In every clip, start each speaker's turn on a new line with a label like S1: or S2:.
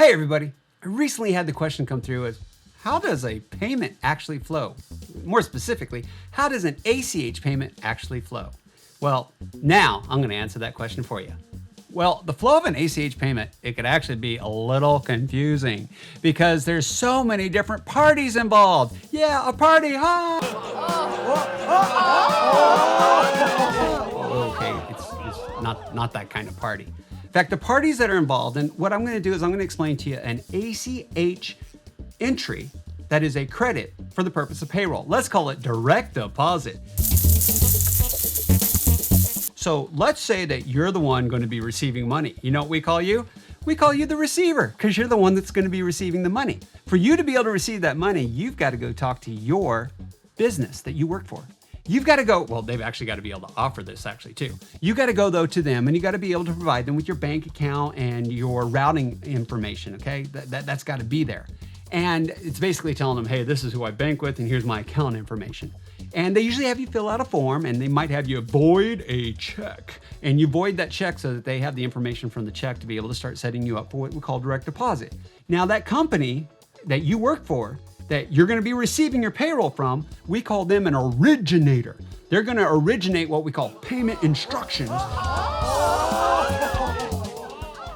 S1: Hey everybody, I recently had the question come through as, how does a payment actually flow? More specifically, how does an ACH payment actually flow? Well, now I'm going to answer that question for you. Well, the flow of an ACH payment, it could actually be a little confusing because there's so many different parties involved. Yeah, a party, huh? Okay, it's not that kind of party. In fact, the parties that are involved, and what I'm going to do is I'm going to explain to you an ACH entry that is a credit for the purpose of payroll. Let's call it direct deposit. So let's say that you're the one going to be receiving money. You know what we call you? We call you the receiver because you're the one that's going to be receiving the money. For you to be able to receive that money, you've got to go talk to your business that you work for. You've got to go, well, they've actually got to be able to offer this actually too. You got to go though to them and you got to be able to provide them with your bank account and your routing information, okay? That's got to be there. And it's basically telling them, hey, this is who I bank with and here's my account information. And they usually have you fill out a form and they might have you void a check. And you void that check so that they have the information from the check to be able to start setting you up for what we call direct deposit. Now that company that you work for, that you're going to be receiving your payroll from, we call them an originator. They're going to originate what we call payment instructions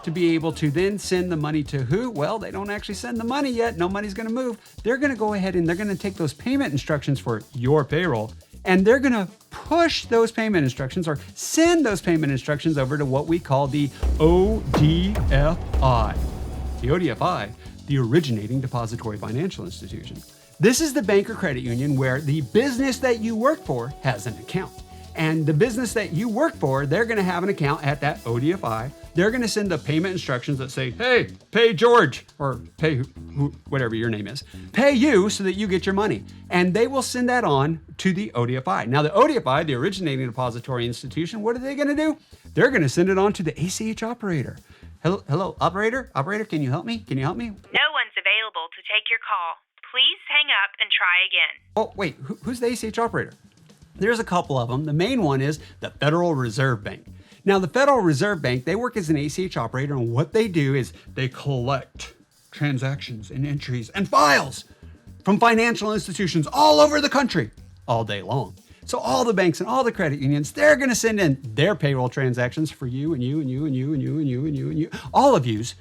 S1: to be able to then send the money to who? Well, they don't actually send the money yet. No money's going to move. They're going to go ahead and they're going to take those payment instructions for your payroll and they're going to push those payment instructions or send those payment instructions over to what we call the ODFI. The ODFI, the Originating Depository Financial Institution. This is the bank or credit union where the business that you work for has an account. And the business that you work for, they're going to have an account at that ODFI. They're going to send the payment instructions that say, hey, pay George, or pay whatever your name is, pay you so that you get your money. And they will send that on to the ODFI. Now the ODFI, the Originating Depository Institution, what are they going to do? They're going to send it on to the ACH operator. Hello, operator? Operator, can you help me? Can you help me?
S2: No one's available to take your call. Please hang up and try again.
S1: Oh, wait, who's the ACH operator? There's a couple of them. The main one is the Federal Reserve Bank. Now, the Federal Reserve Bank, they work as an ACH operator, and what they do is they collect transactions and entries and files from financial institutions all over the country all day long. So all the banks and all the credit unions, they're going to send in their payroll transactions for you and you and you and you and you and you and you and you, all of yous,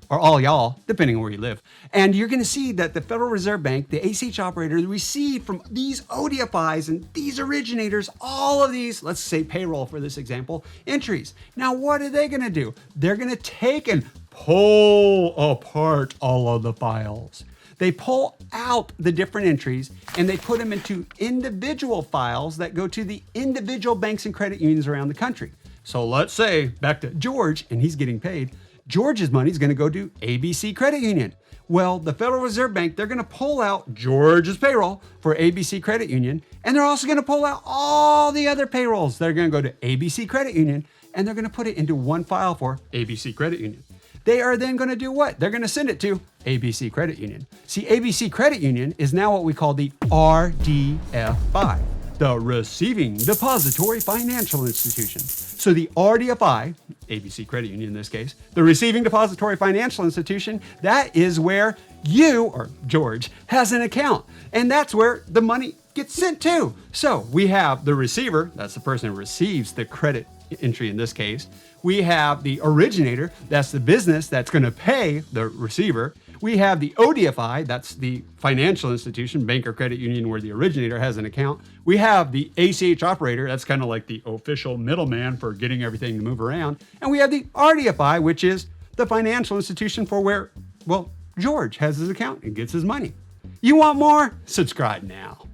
S1: or all y'all, depending on where you live. And you're going to see that the Federal Reserve Bank, the ACH operator, receive from these ODFIs and these originators, all of these, let's say payroll for this example, entries. Now, what are they going to do? They're going to take and pull apart all of the files. They pull out the different entries and they put them into individual files that go to the individual banks and credit unions around the country. So let's say back to George and he's getting paid. George's money is going to go to ABC Credit Union. Well, the Federal Reserve Bank, they're going to pull out George's payroll for ABC Credit Union, and they're also going to pull out all the other payrolls. They're going to go to ABC Credit Union, and they're going to put it into one file for ABC Credit Union. They are then going to do what? They're going to send it to ABC Credit Union. See, ABC Credit Union is now what we call the RDFI, the Receiving Depository Financial Institution. So the RDFI, ABC Credit Union in this case, the Receiving Depository Financial Institution, that is where you, or George, has an account. And that's where the money gets sent to. So we have the receiver, that's the person who receives the credit entry in this case. We have the originator, that's the business that's going to pay the receiver. We have the ODFI, that's the financial institution, bank or credit union where the originator has an account. We have the ACH operator, that's kind of like the official middleman for getting everything to move around. And we have the RDFI, which is the financial institution for where, well, George has his account and gets his money. You want more? Subscribe now.